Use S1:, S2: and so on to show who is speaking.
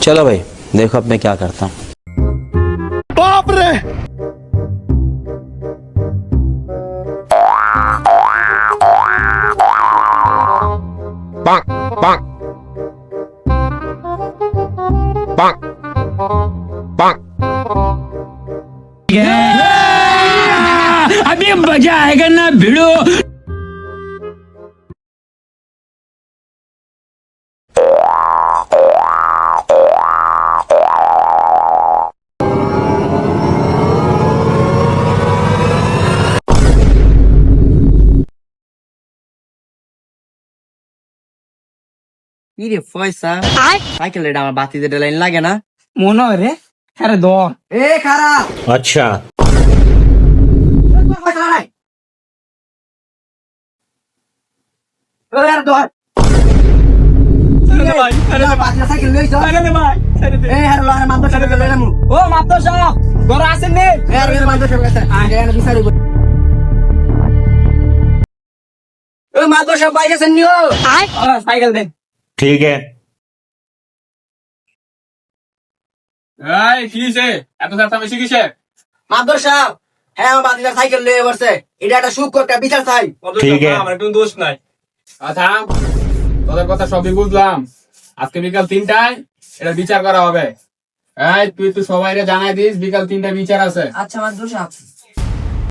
S1: चलो भाई देखो अब मैं क्या करता हूँ।
S2: बाप रे
S3: अभी मजा आएगा ना भिड़ो।
S4: কিরে পয়সা সাইকেল এটা আমার বাতিতে লাইন লাগে না
S3: মনে হয় রে হ্যাঁ ধর
S4: এ খারাপ
S1: अच्छा
S3: ও মাত্র সব ঘর আসেন নে সাইকেল দে
S1: ठीक है।
S5: এই কিসে এত চেঁচামেচি কিসে?
S4: মাদর সাহেব হ্যাঁ আমার বাতিটা সাইকেল লয়ে বসছে এটা একটা সুখ একটা বিচার চাই
S1: ঠিক আছে।
S5: আমার কোনো দোষ নাই। আচ্ছা তোদের কথা সবই বুঝলাম, আজকে বিকাল 3টায় এটা বিচার করা হবে। এই তুই তো সবাইরে জানাই দিস বিকাল 3টায় বিচার আছে।
S4: আচ্ছা মাদর সাহেব